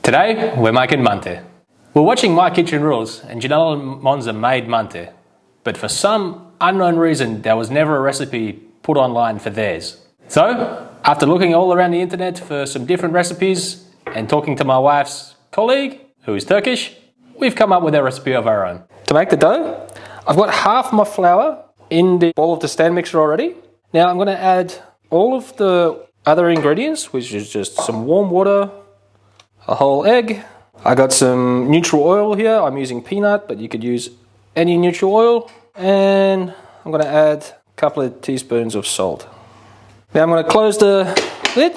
Today we're making Manti. We're watching My Kitchen Rules and Janelle and Monza made Manti, but for some unknown reason there was never a recipe put online for theirs. So, after looking all around the internet for some different recipes and talking to my wife's colleague, who is Turkish, we've come up with a recipe of our own. To make the dough, I've got half my flour in the bowl of the stand mixer already. Now I'm going to add all of the other ingredients, which is just some warm water, a whole egg. I got some neutral oil here. I'm using peanut, but you could use any neutral oil. And I'm going to add a couple of teaspoons of salt. Now I'm going to close the lid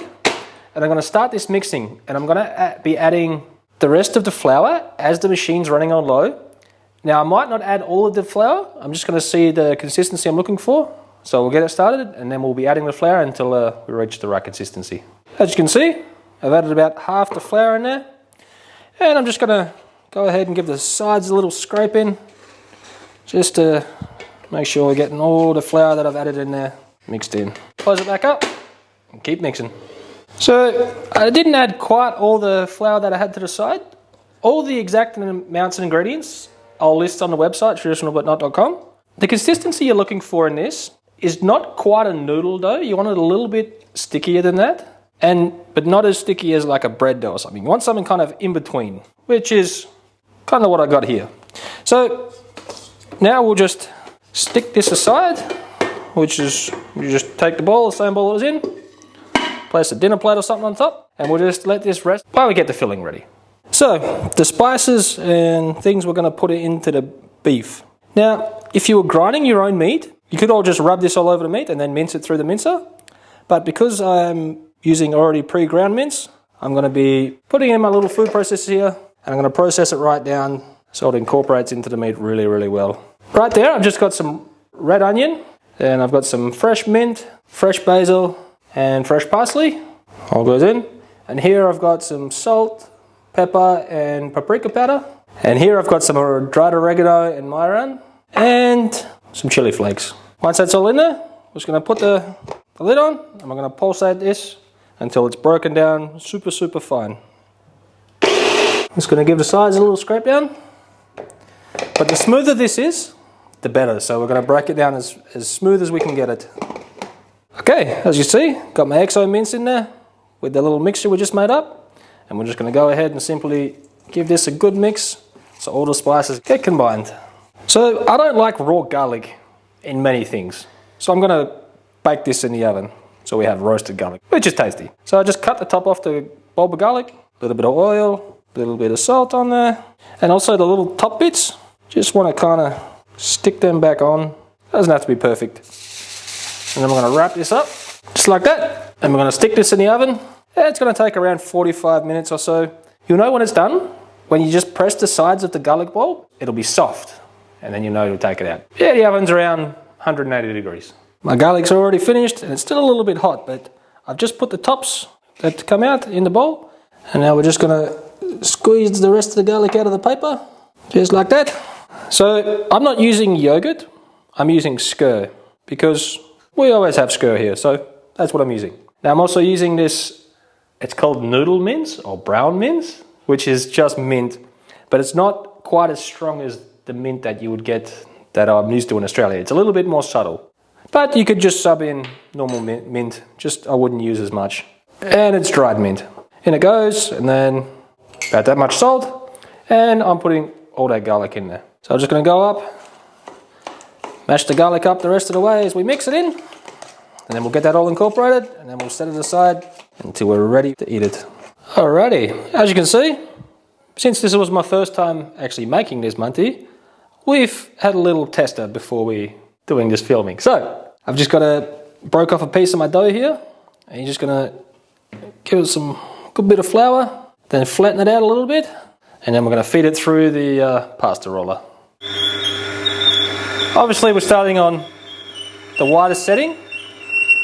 and I'm going to start this mixing. And I'm going to be adding the rest of the flour as the machine's running on low. Now I might not add all of the flour. I'm just going to see the consistency I'm looking for. So we'll get it started and then we'll be adding the flour until we reach the right consistency. As you can see, I've added about half the flour in there. And I'm just going to go ahead and give the sides a little scrape in, just to make sure we're getting all the flour that I've added in there mixed in. Close it back up and keep mixing. So I didn't add quite all the flour that I had to the side. All the exact amounts and ingredients I'll list on the website, traditionalbutnot.com. The consistency you're looking for in this is not quite a noodle dough. You want it a little bit stickier than that. But not as sticky as like a bread dough or something. You want something kind of in between, which is kind of what I got here. So now we'll just stick this aside, which is, you just take the bowl, the same bowl it was in, place a dinner plate or something on top, and we'll just let this rest while we get the filling ready. So the spices and things we're going to put it into the beef. Now, if you were grinding your own meat, you could all just rub this all over the meat and then mince it through the mincer. But because I'm using already pre-ground mince, I'm going to be putting in my little food processor here and I'm going to process it right down so it incorporates into the meat really, really well. Right there, I've just got some red onion and I've got some fresh mint, fresh basil and fresh parsley. All goes in. And here I've got some salt, pepper and paprika powder. And here I've got some dried oregano and majoran and some chili flakes. Once that's all in there, I'm just going to put the lid on and I'm going to pulsate this until it's broken down super, super fine. Just going to give the sides a little scrape down. But the smoother this is, the better. So we're going to break it down as smooth as we can get it. Okay, as you see, got my XO mince in there with the little mixture we just made up. And we're just going to go ahead and simply give this a good mix so all the spices get combined. So I don't like raw garlic in many things. So I'm going to bake this in the oven. So we have roasted garlic, which is tasty. So I just cut the top off the bulb of garlic, a little bit of oil, a little bit of salt on there, and also the little top bits. Just want to kind of stick them back on. Doesn't have to be perfect. And then we're going to wrap this up, just like that. And we're going to stick this in the oven. And it's going to take around 45 minutes or so. You'll know when it's done. When you just press the sides of the garlic bulb, it'll be soft. And then you know to take it out. Yeah, the oven's around 180 degrees. My garlic's already finished and it's still a little bit hot, but I've just put the tops that come out in the bowl. And now we're just going to squeeze the rest of the garlic out of the paper, just like that. So I'm not using yogurt, I'm using skyr, because we always have skyr here, so that's what I'm using. Now I'm also using this, it's called noodle mince or brown mince, which is just mint, but it's not quite as strong as the mint that you would get that I'm used to in Australia. It's a little bit more subtle. But you could just sub in normal mint, just I wouldn't use as much. And it's dried mint. In it goes, and then about that much salt, and I'm putting all that garlic in there. So I'm just going to go up, mash the garlic up the rest of the way as we mix it in, and then we'll get that all incorporated, and then we'll set it aside until we're ready to eat it. Alrighty, as you can see, since this was my first time actually making this Manti, we've had a little tester before we doing this filming. So I've just got broke off a piece of my dough here, and you're just gonna give it some good bit of flour, then flatten it out a little bit, and then we're gonna feed it through the pasta roller. Obviously we're starting on the widest setting,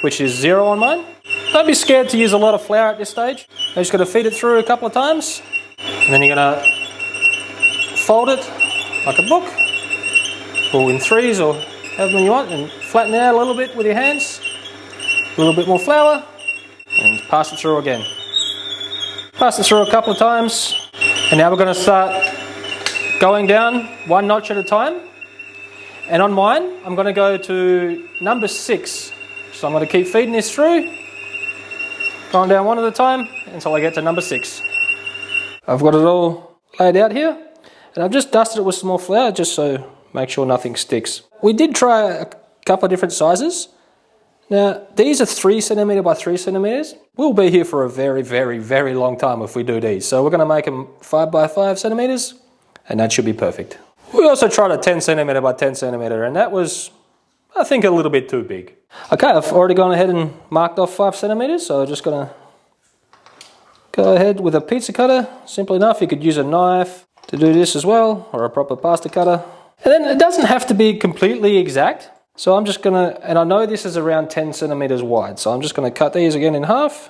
which is 0 on mine. Don't be scared to use a lot of flour at this stage. You're just gonna feed it through a couple of times, and then you're gonna fold it like a book, or in threes, or however many you want, and flatten it out a little bit with your hands. A little bit more flour, and pass it through again. Pass it through a couple of times, and now we're going to start going down one notch at a time. And on mine, I'm going to go to number 6. So I'm going to keep feeding this through, going down one at a time until I get to number 6. I've got it all laid out here, and I've just dusted it with some more flour just so make sure nothing sticks. We did try a couple of different sizes. Now, these are 3 centimetre by 3 centimetres. We'll be here for a very, very, very long time if we do these. So we're going to make them 5 by 5 centimetres, and that should be perfect. We also tried a 10 centimetre by 10 centimetre, and that was, I think, a little bit too big. Okay, I've already gone ahead and marked off 5 centimetres, so I'm just going to go ahead with a pizza cutter. Simple enough. You could use a knife to do this as well, or a proper pasta cutter. And then it doesn't have to be completely exact. So I'm just going to, and I know this is around 10 centimetres wide, so I'm just going to cut these again in half.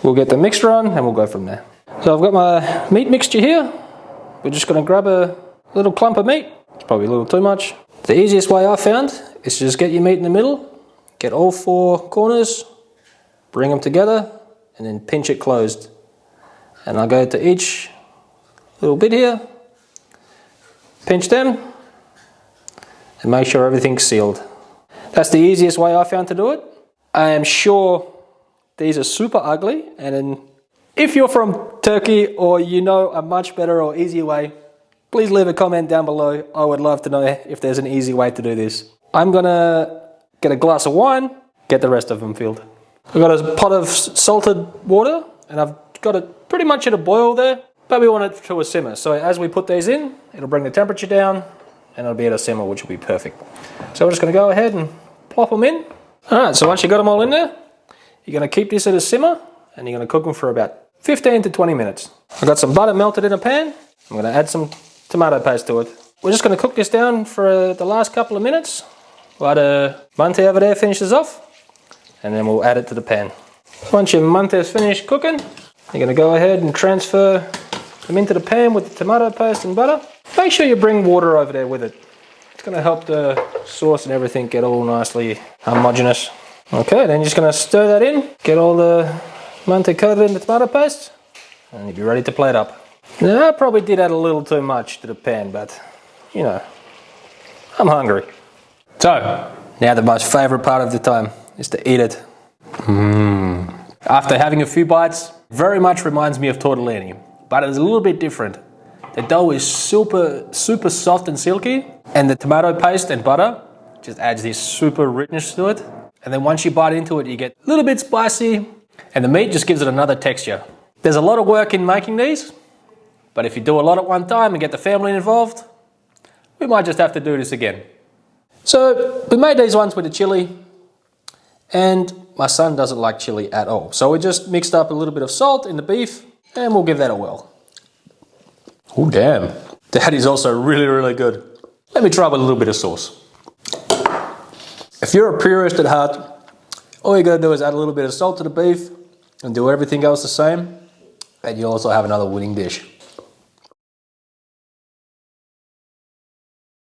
We'll get the mixture on and we'll go from there. So I've got my meat mixture here. We're just going to grab a little clump of meat. It's probably a little too much. The easiest way I found is to just get your meat in the middle, get all 4 corners, bring them together, and then pinch it closed. And I'll go to each little bit here, pinch them, and make sure everything's sealed. That's the easiest way I found to do it. I am sure these are super ugly, and then if you're from Turkey or you know a much better or easier way, please leave a comment down below. I would love to know if there's an easy way to do this. I'm gonna get a glass of wine, get the rest of them filled. I've got a pot of salted water, and I've got it pretty much at a boil there, but we want it to a simmer. So as we put these in, it'll bring the temperature down, and it'll be at a simmer, which will be perfect. So we're just going to go ahead and plop them in. Alright, so once you got them all in there, you're going to keep this at a simmer, and you're going to cook them for about 15 to 20 minutes. I've got some butter melted in a pan. I'm going to add some tomato paste to it. We're just going to cook this down for the last couple of minutes while the Manti over there finishes off, and then we'll add it to the pan. Once your Manti is finished cooking, you're going to go ahead and transfer them into the pan with the tomato paste and butter. Make sure you bring water over there with it. It's going to help the sauce and everything get all nicely homogeneous. Okay, then you're just going to stir that in, get all the Manti coated in the tomato paste, and you'll be ready to plate up. Now, I probably did add a little too much to the pan, but, you know, I'm hungry. So, now the most favourite part of the time is to eat it. After having a few bites, very much reminds me of tortellini, but it's a little bit different. The dough is super soft and silky, and the tomato paste and butter just adds this super richness to it. And then once you bite into it, you get a little bit spicy, and the meat just gives it another texture. There's a lot of work in making these, but if you do a lot at one time and get the family involved, we might just have to do this again. So we made these ones with the chili, and my son doesn't like chili at all. So we just mixed up a little bit of salt in the beef, and we'll give that a whirl. Oh damn, that is also really, really good. Let me try with a little bit of sauce. If you're a purist at heart, all you gotta do is add a little bit of salt to the beef and do everything else the same, and you'll also have another winning dish.